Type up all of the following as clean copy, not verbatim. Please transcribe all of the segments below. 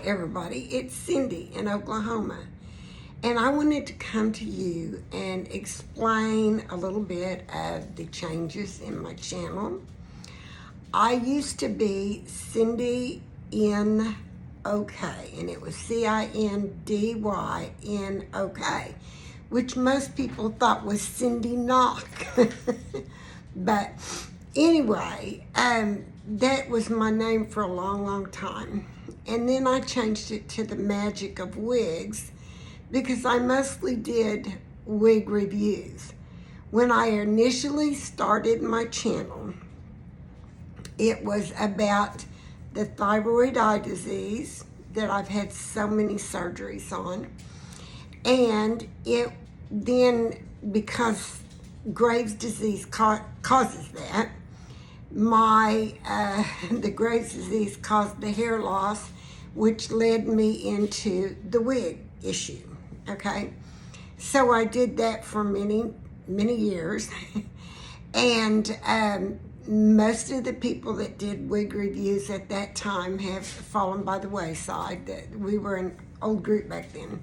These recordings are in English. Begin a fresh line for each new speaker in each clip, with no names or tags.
everybody, it's Cindy in Oklahoma, and I wanted to come to you and explain a little bit of the changes in my channel. I used to be Cindy in OK, and it was CINDYNOK, which most people thought was Cindy Knock. But anyway, that was my name for a long, long time. And then I changed it to the Magic of Wigs because I mostly did wig reviews. When I initially started my channel, it was about the thyroid eye disease that I've had so many surgeries on. And it then, because Graves' disease causes that, the Graves' disease caused the hair loss, which led me into the wig issue, okay? So I did that for many, many years. And most of the people that did wig reviews at that time have fallen by the wayside. We were an old group back then.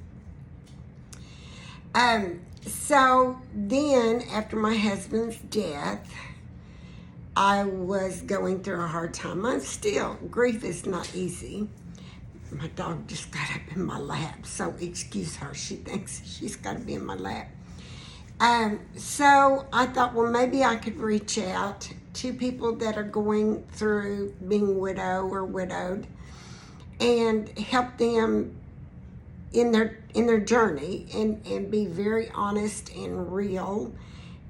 So then, after my husband's death, I was going through a hard time. Grief is not easy. My dog just got up in my lap, so excuse her. She thinks she's got to be in my lap. So I thought, well, maybe I could reach out to people that are going through being widowed and help them in their journey and be very honest and real,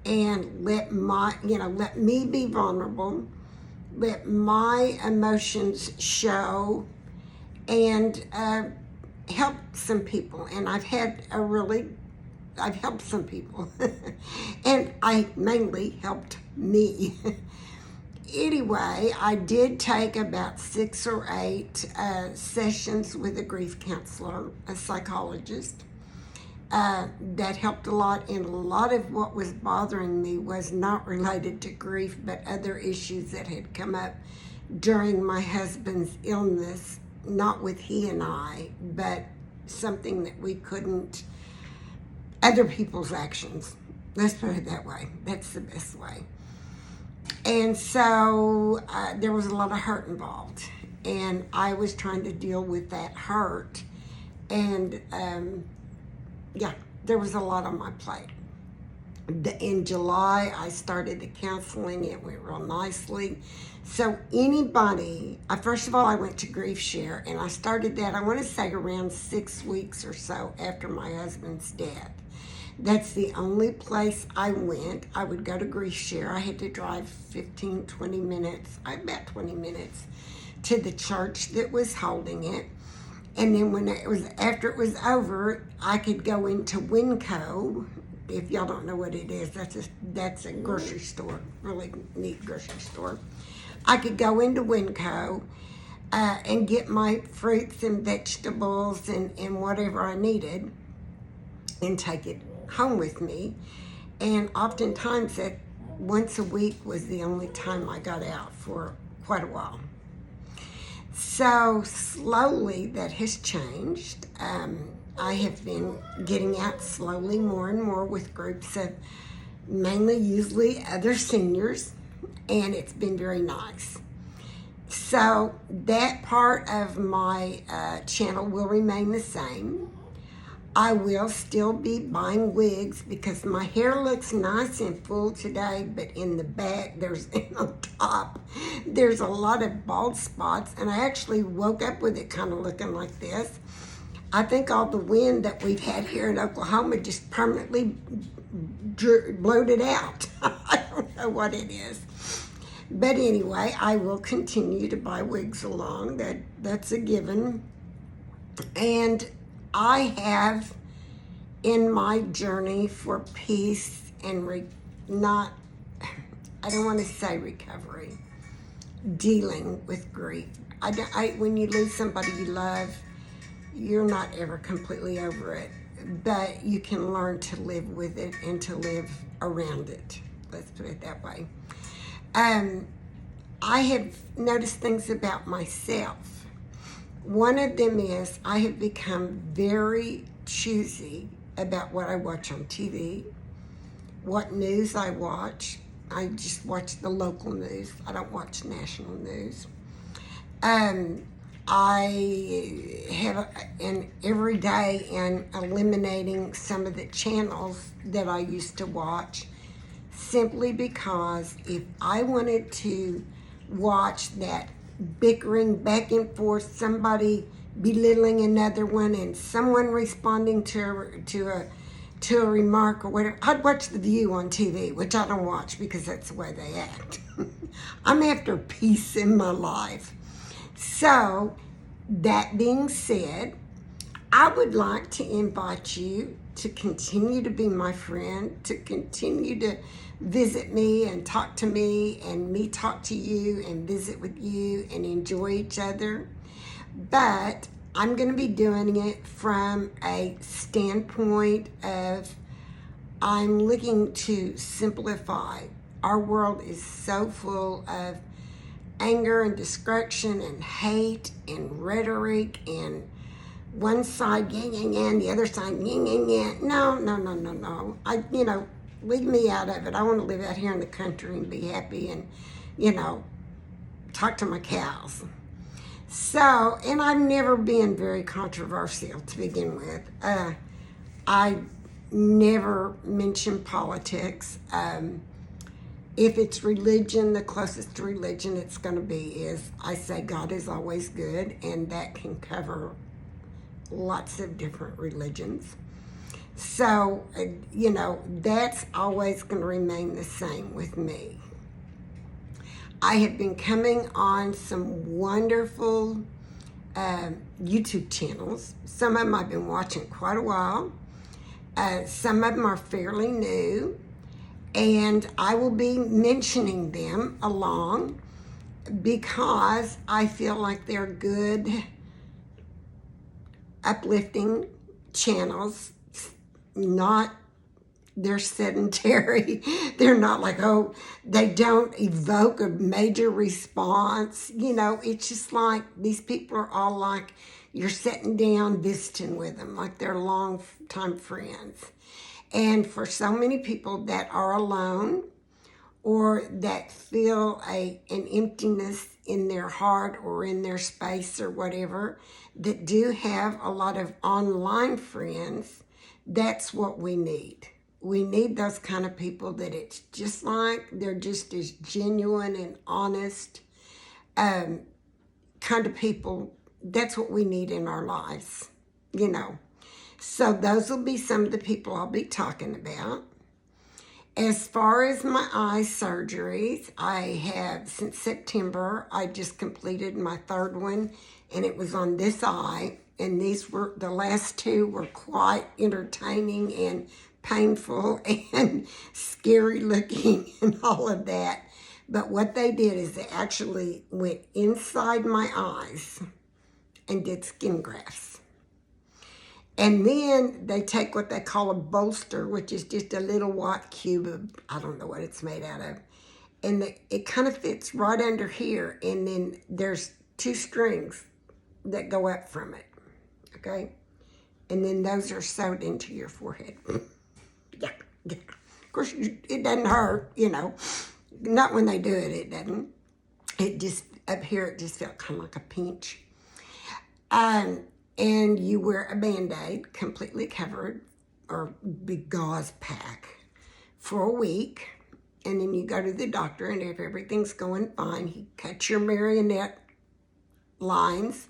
and let me be vulnerable, let my emotions show, and help some people. And I've helped some people and I mainly helped me. Anyway, I did take about 6 or 8 sessions with a grief counselor, a psychologist. That helped a lot, and a lot of what was bothering me was not related to grief, but other issues that had come up during my husband's illness, not with he and I, but something that we couldn't, other people's actions. Let's put it that way. That's the best way. And so there was a lot of hurt involved, and I was trying to deal with that hurt, and there was a lot on my plate. In July, I started the counseling. It went real nicely. So anybody, first of all, I went to GriefShare, and I started that, I want to say, around 6 weeks or so after my husband's death. That's the only place I went. I would go to GriefShare. I had to drive 15, 20 minutes, about 20 minutes, to the church that was holding it. And then after it was over, I could go into Winco. If y'all don't know what it is, that's a grocery store, really neat grocery store. I could go into Winco and get my fruits and vegetables and whatever I needed and take it home with me. And oftentimes that once a week was the only time I got out for quite a while. So slowly that has changed. I have been getting out slowly more and more with groups of usually other seniors, and it's been very nice. So that part of my channel will remain the same. I will still be buying wigs because my hair looks nice and full today, but in the back, on top, there's a lot of bald spots, and I actually woke up with it kind of looking like this. I think all the wind that we've had here in Oklahoma just permanently blowed it out. I don't know what it is. But anyway, I will continue to buy wigs along. That's a given. And I have, in my journey for peace and I don't want to say recovery, dealing with grief. When you lose somebody you love, you're not ever completely over it, but you can learn to live with it and to live around it. Let's put it that way. I have noticed things about myself. One of them is I have become very choosy about what I watch on TV, what news I watch. I just watch the local news. I don't watch national news. Um, I have an every day in eliminating some of the channels that I used to watch, simply because if I wanted to watch that bickering back and forth, somebody belittling another one, and someone responding to a remark or whatever, I'd watch The View on TV, which I don't watch because that's the way they act. I'm after peace in my life. So, that being said, I would like to invite you to continue to be my friend, to continue to visit me and talk to me, and me talk to you and visit with you and enjoy each other. But I'm going to be doing it from a standpoint of I'm looking to simplify. Our world is so full of anger and destruction and hate and rhetoric, and one side yin yin yang, the other side yin yin yang. No. Leave me out of it. I want to live out here in the country and be happy and, talk to my cows. So, and I've never been very controversial to begin with. I never mention politics. If it's religion, the closest to religion it's going to be is I say God is always good, and that can cover lots of different religions. So, that's always going to remain the same with me. I have been coming on some wonderful YouTube channels. Some of them I've been watching quite a while. Some of them are fairly new. And I will be mentioning them along because I feel like they're good, uplifting channels. They're sedentary. They're not like, they don't evoke a major response. It's just like these people are all like you're sitting down visiting with them, like they're long-time friends. And for so many people that are alone or that feel an emptiness in their heart or in their space or whatever, that do have a lot of online friends, that's what we need. We need those kind of people that it's just like they're just as genuine and honest kind of people. That's what we need in our lives, So those will be some of the people I'll be talking about. As far as my eye surgeries, I have, since September, I just completed my third one, and it was on this eye. And the last two were quite entertaining and painful and scary looking and all of that. But what they did is they actually went inside my eyes and did skin grafts. And then they take what they call a bolster, which is just a little white cube of, I don't know what it's made out of. And it kind of fits right under here. And then there's 2 strings that go up from it. Okay? And then those are sewed into your forehead. Yeah. Of course, it doesn't hurt, Not when they do it, it doesn't. It just, up here, it just felt kind of like a pinch. And you wear a Band-Aid, completely covered, or big gauze pack, for a week. And then you go to the doctor, and if everything's going fine, he cuts your marionette lines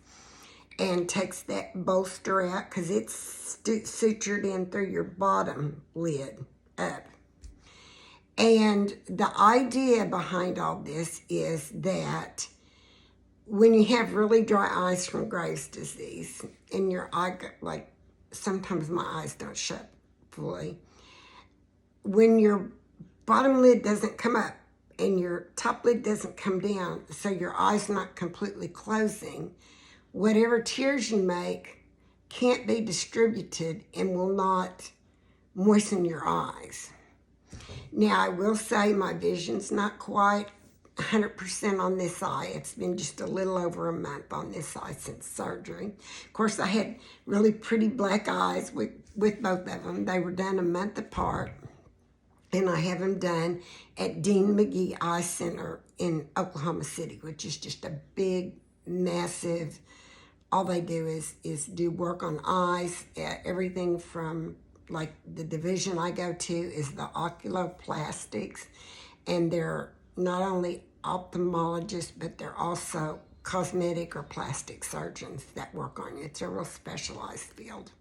and takes that bolster out because it's sutured in through your bottom lid up. And the idea behind all this is that when you have really dry eyes from Graves' disease and your eye, like sometimes my eyes don't shut fully, when your bottom lid doesn't come up and your top lid doesn't come down, so your eye's not completely closing, whatever tears you make can't be distributed and will not moisten your eyes. Now, I will say my vision's not quite 100% on this eye. It's been just a little over a month on this eye since surgery. Of course, I had really pretty black eyes with both of them. They were done a month apart, and I have them done at Dean McGee Eye Center in Oklahoma City, which is just a big, massive, all they do is do work on eyes, everything from, like, the division I go to is the oculoplastics, and they're not only ophthalmologists, but they're also cosmetic or plastic surgeons that work on you. It's a real specialized field.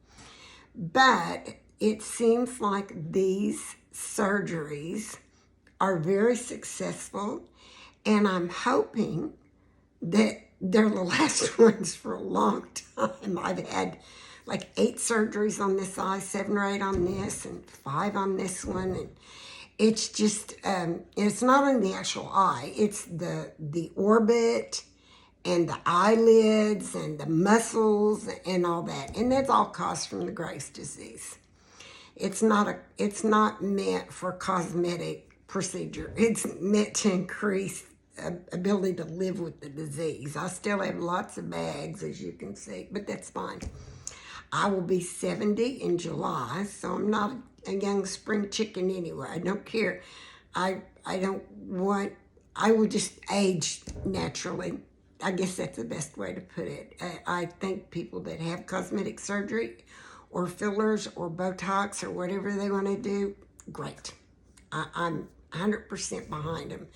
But it seems like these surgeries are very successful, and I'm hoping that they're the last ones for a long time. I've had like 8 surgeries on this eye, 7 or 8 on this, and 5 on this one, and it's just, it's not on the actual eye, it's the orbit and the eyelids and the muscles and all that. And that's all caused from the Graves' disease. It's not meant for cosmetic procedure. It's meant to increase ability to live with the disease. I still have lots of bags, as you can see, but that's fine. I will be 70 in July, so I'm not a young spring chicken anyway. I don't care. I will just age naturally. I guess that's the best way to put it. I think people that have cosmetic surgery or fillers or Botox or whatever they want to do, great. I'm 100% behind them.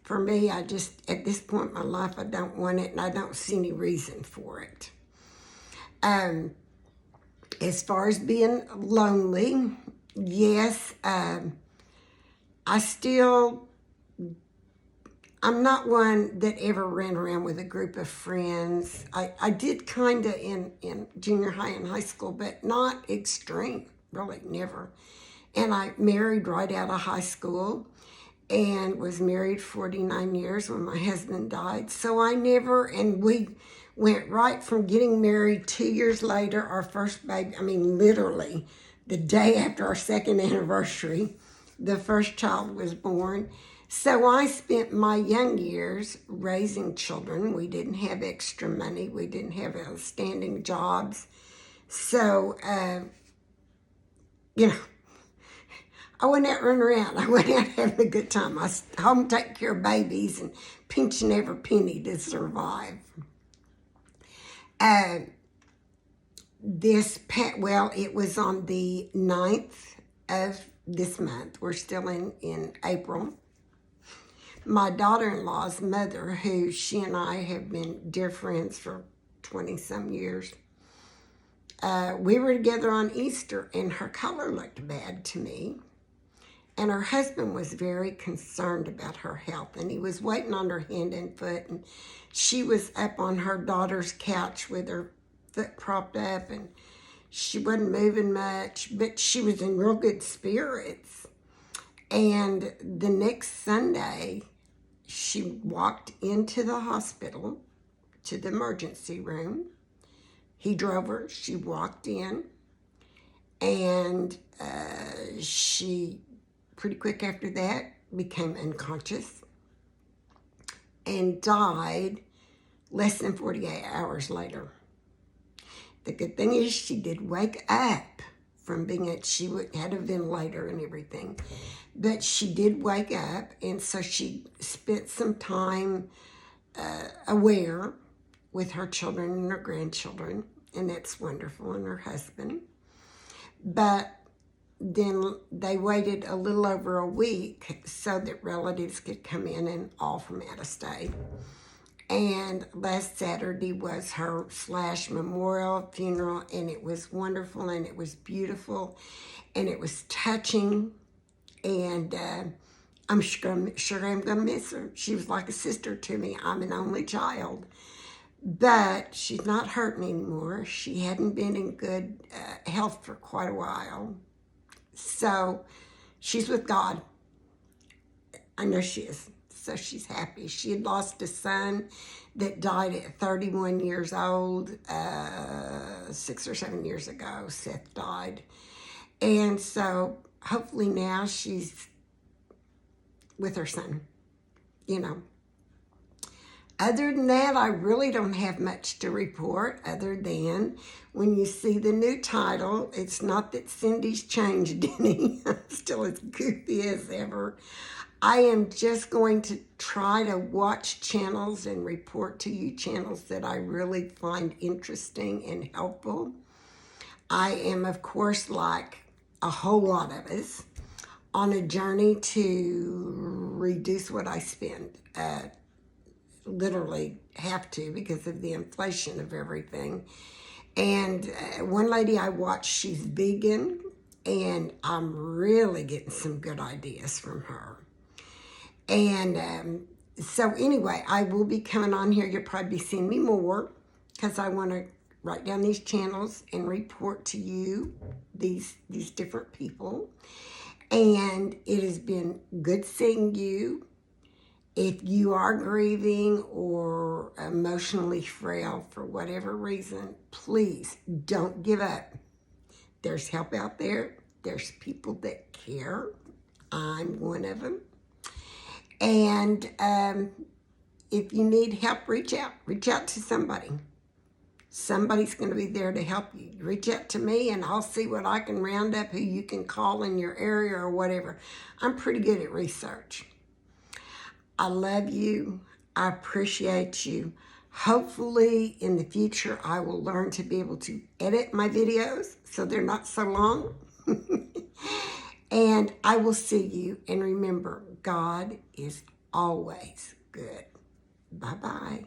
For me, at this point in my life, I don't want it, and I don't see any reason for it. As far as being lonely, yes, I'm not one that ever ran around with a group of friends. I did kind of in junior high and high school, but not extreme, really, never. And I married right out of high school and was married 49 years when my husband died. So we went right from getting married 2 years later, our first baby, literally the day after our second anniversary, the first child was born. So I spent my young years raising children. We didn't have extra money. We didn't have outstanding jobs. So, I went out running around. I went out having a good time. I was home taking care of babies and pinching every penny to survive. It was on the 9th of this month. We're still in April. My daughter-in-law's mother, who she and I have been dear friends for 20-some years, we were together on Easter, and her color looked bad to me. And her husband was very concerned about her health, and he was waiting on her hand and foot, and she was up on her daughter's couch with her foot propped up, and she wasn't moving much, but she was in real good spirits. And the next Sunday, she walked into the hospital, to the emergency room. He drove her, she walked in, and she, pretty quick after that, became unconscious and died less than 48 hours later. The good thing is she did wake up from she had a ventilator and everything, but she did wake up, and so she spent some time aware with her children and her grandchildren, and that's wonderful, and her husband. But then they waited a little over a week so that relatives could come in, and all from out of state. And last Saturday was her /memorial funeral, and it was wonderful, and it was beautiful, and it was touching, and I'm sure I'm going to miss her. She was like a sister to me. I'm an only child. But she's not hurting anymore. She hadn't been in good health for quite a while. So she's with God. I know she is. So she's happy. She had lost a son that died at 31 years old, 6 or 7 years ago. Seth died. And so hopefully now she's with her son, Other than that, I really don't have much to report other than when you see the new title, it's not that Cindy's changed any. I'm still as goofy as ever. I am just going to try to watch channels and report to you channels that I really find interesting and helpful. I am, of course, like a whole lot of us, on a journey to reduce what I spend. Literally have to because of the inflation of everything. And one lady I watch, she's vegan, and I'm really getting some good ideas from her. And so anyway, I will be coming on here. You'll probably be seeing me more because I want to write down these channels and report to you these different people. And it has been good seeing you. If you are grieving or emotionally frail for whatever reason, please don't give up. There's help out there. There's people that care. I'm one of them. And if you need help, reach out. Reach out to somebody. Somebody's going to be there to help you. Reach out to me and I'll see what I can round up, who you can call in your area or whatever. I'm pretty good at research. I love you. I appreciate you. Hopefully in the future I will learn to be able to edit my videos so they're not so long. And I will see you. And remember, God is always good. Bye-bye.